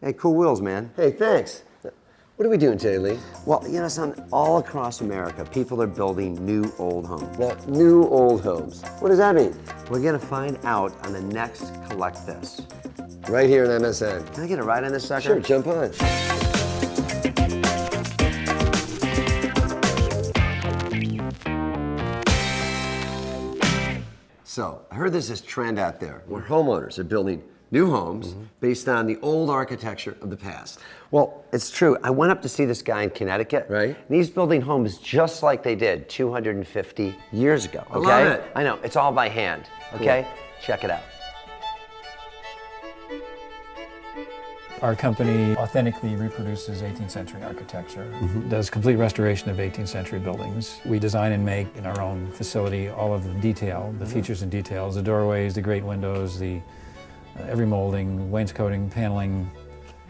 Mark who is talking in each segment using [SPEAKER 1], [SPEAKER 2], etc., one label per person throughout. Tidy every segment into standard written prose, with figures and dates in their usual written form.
[SPEAKER 1] Hey, cool wheels, man.
[SPEAKER 2] Hey, thanks. What are we doing today, Lee?
[SPEAKER 1] Well, you know, son, all across America, people are building new old homes.
[SPEAKER 2] Now, new old homes. What does that mean?
[SPEAKER 1] We're gonna find out on the next Collect This.
[SPEAKER 2] Right here in MSN.
[SPEAKER 1] Can I get a ride on this sucker?
[SPEAKER 2] Sure, jump on.
[SPEAKER 1] So, I heard there's this trend out there where homeowners are building new homes based on the old architecture of the past. Well, it's true. I went up to see this guy in Connecticut.
[SPEAKER 2] Right.
[SPEAKER 1] And he's building homes just like they did 250 years ago. Okay?
[SPEAKER 2] I love it.
[SPEAKER 1] I know. It's all by hand. Okay? Check it out.
[SPEAKER 3] Our company authentically reproduces 18th century architecture, does complete restoration of 18th century buildings. We design and make in our own facility all of the detail, the features and details, the doorways, the great windows, the every molding, wainscoting, paneling,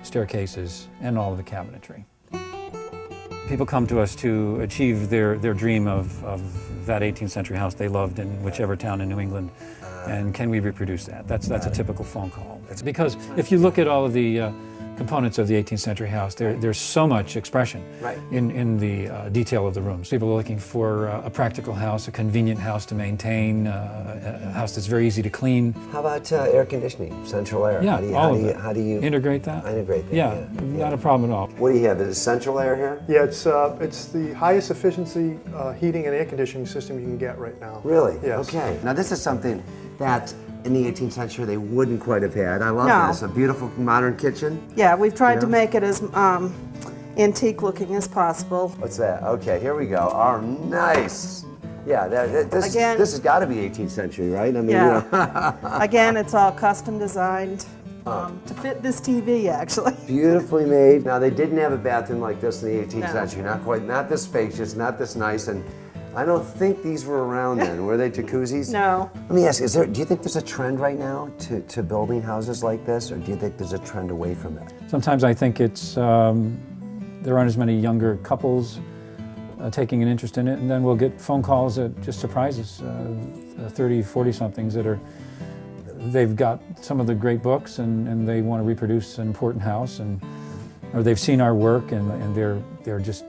[SPEAKER 3] staircases, and all of the cabinetry. People come to us to achieve their dream of that 18th century house they loved in whichever town in New England. And can we reproduce that? That's a typical phone call. It's because if you look at all of the components of the 18th century house, there's so much expression in the detail of the rooms. People are looking for a practical house, a convenient house to maintain, a house that's very easy to clean.
[SPEAKER 2] How about air conditioning, central air?
[SPEAKER 3] Yeah,
[SPEAKER 2] How do you
[SPEAKER 3] integrate that?
[SPEAKER 2] integrate that?
[SPEAKER 3] Yeah, not a problem at all.
[SPEAKER 1] What do you have? Is it central air here?
[SPEAKER 4] Yeah, it's the highest efficiency heating and air conditioning system you can get right now.
[SPEAKER 1] Really?
[SPEAKER 4] Yes.
[SPEAKER 1] Okay. Now this is something that in the 18th century they wouldn't quite have had. I love
[SPEAKER 5] No.
[SPEAKER 1] this. A beautiful modern kitchen.
[SPEAKER 5] Yeah, we've tried to
[SPEAKER 1] Yeah.
[SPEAKER 5] make it as antique looking as possible.
[SPEAKER 1] What's that? Okay, here we go. Oh, nice. Yeah, this
[SPEAKER 5] Again-
[SPEAKER 1] this has got to be 18th century, right? I mean,
[SPEAKER 5] Yeah.
[SPEAKER 1] you know.
[SPEAKER 5] Again, it's all custom designed to fit this TV, actually.
[SPEAKER 1] Beautifully made. Now they didn't have a bathroom like this in the 18th
[SPEAKER 5] No.
[SPEAKER 1] century. Not this spacious, not this nice, and I don't think these were around then. Were they jacuzzis?
[SPEAKER 5] No.
[SPEAKER 1] Let me ask, do you think there's a trend right now to building houses like this, or do you think there's a trend away from it?
[SPEAKER 3] Sometimes I think it's there aren't as many younger couples taking an interest in it, and then we'll get phone calls that just surprise us, 30, 40-somethings that they've got some of the great books and they want to reproduce an important house, or they've seen our work and they're just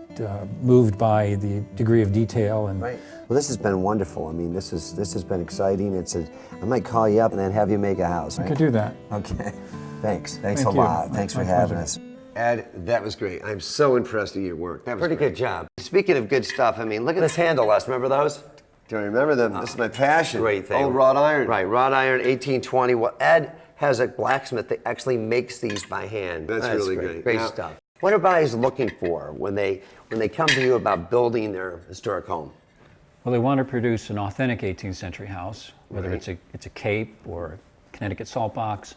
[SPEAKER 3] moved by the degree of detail. And
[SPEAKER 1] Right. Well, this has been wonderful. I mean, this has been exciting. I might call you up and then have you make a house.
[SPEAKER 3] I
[SPEAKER 1] Right?
[SPEAKER 3] could do that.
[SPEAKER 1] Okay. Thanks
[SPEAKER 3] Thank
[SPEAKER 1] a
[SPEAKER 3] you.
[SPEAKER 1] lot. Thanks for
[SPEAKER 3] My
[SPEAKER 1] having
[SPEAKER 3] pleasure.
[SPEAKER 1] us. Ed, that was great. I'm so impressed with your work. That was pretty good job. Speaking of good stuff, I mean, look at this handle, Les. Remember those?
[SPEAKER 2] Do I remember them? This is my passion.
[SPEAKER 1] Great thing.
[SPEAKER 2] Old wrought iron.
[SPEAKER 1] Right, wrought iron, 1820. Well, Ed has a blacksmith that actually makes these by hand.
[SPEAKER 2] That's really great.
[SPEAKER 1] Great
[SPEAKER 2] Now-
[SPEAKER 1] stuff. What are everybody's looking for when they come to you about building their historic home?
[SPEAKER 3] Well, they want to produce an authentic 18th century house, whether
[SPEAKER 1] Right.
[SPEAKER 3] it's a Cape or a Connecticut salt box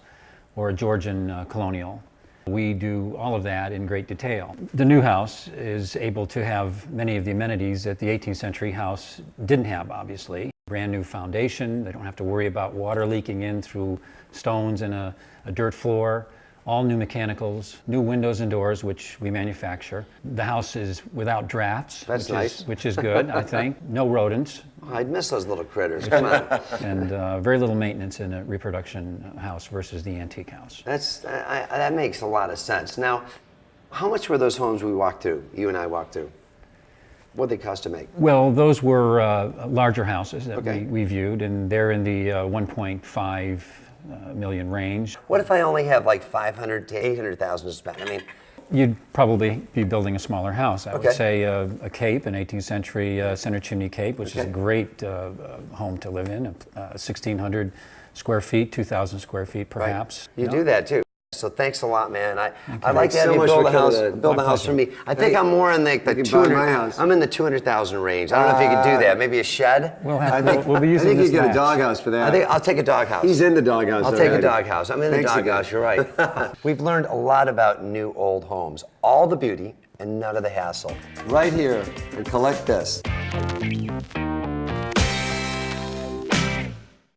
[SPEAKER 3] or a Georgian colonial. We do all of that in great detail. The new house is able to have many of the amenities that the 18th century house didn't have, obviously. Brand new foundation, they don't have to worry about water leaking in through stones and a dirt floor. All new mechanicals, new windows and doors, which we manufacture. The house is without drafts,
[SPEAKER 1] That's nice.
[SPEAKER 3] which is good, I think. No rodents,
[SPEAKER 1] I'd miss those little critters. Come on.
[SPEAKER 3] and very little maintenance in a reproduction house versus the antique house.
[SPEAKER 1] That makes a lot of sense. Now, how much were those homes we walked through, you and I walked through? What'd they cost to make?
[SPEAKER 3] Well, those were larger houses that
[SPEAKER 1] Okay.
[SPEAKER 3] we viewed, and they're in the 1.5 million range.
[SPEAKER 1] What if I only have like 500 to 800,000 to spend? I mean,
[SPEAKER 3] You'd probably be building a smaller house. I
[SPEAKER 1] Okay.
[SPEAKER 3] would say a Cape, an 18th century center chimney Cape, which is a
[SPEAKER 1] Okay.
[SPEAKER 3] great home to live in, 1,600 square feet, 2,000 square feet perhaps.
[SPEAKER 1] you
[SPEAKER 3] know?
[SPEAKER 1] do that too. So thanks a lot, man. I'd like
[SPEAKER 2] Thanks
[SPEAKER 1] to have
[SPEAKER 2] so
[SPEAKER 1] you
[SPEAKER 2] much
[SPEAKER 1] build
[SPEAKER 2] for
[SPEAKER 1] a house,
[SPEAKER 2] coming in.
[SPEAKER 1] build
[SPEAKER 3] My
[SPEAKER 1] a house for
[SPEAKER 3] pleasure.
[SPEAKER 1] me. I think I'm more in the
[SPEAKER 2] can buy
[SPEAKER 1] 200.
[SPEAKER 2] my house.
[SPEAKER 1] I'm in the 200,000 range. I don't know if you could do that. Maybe a shed.
[SPEAKER 3] We'll
[SPEAKER 2] I
[SPEAKER 3] be using
[SPEAKER 2] think
[SPEAKER 3] this
[SPEAKER 2] you get a
[SPEAKER 3] match.
[SPEAKER 2] doghouse for that.
[SPEAKER 1] I think I'll take a doghouse.
[SPEAKER 2] He's in the doghouse.
[SPEAKER 1] I'll take a
[SPEAKER 2] already.
[SPEAKER 1] doghouse. I'm in the
[SPEAKER 2] Thanks again.
[SPEAKER 1] doghouse. You're right. We've learned a lot about new old homes. All the beauty and none of the hassle.
[SPEAKER 2] Right here and collect this.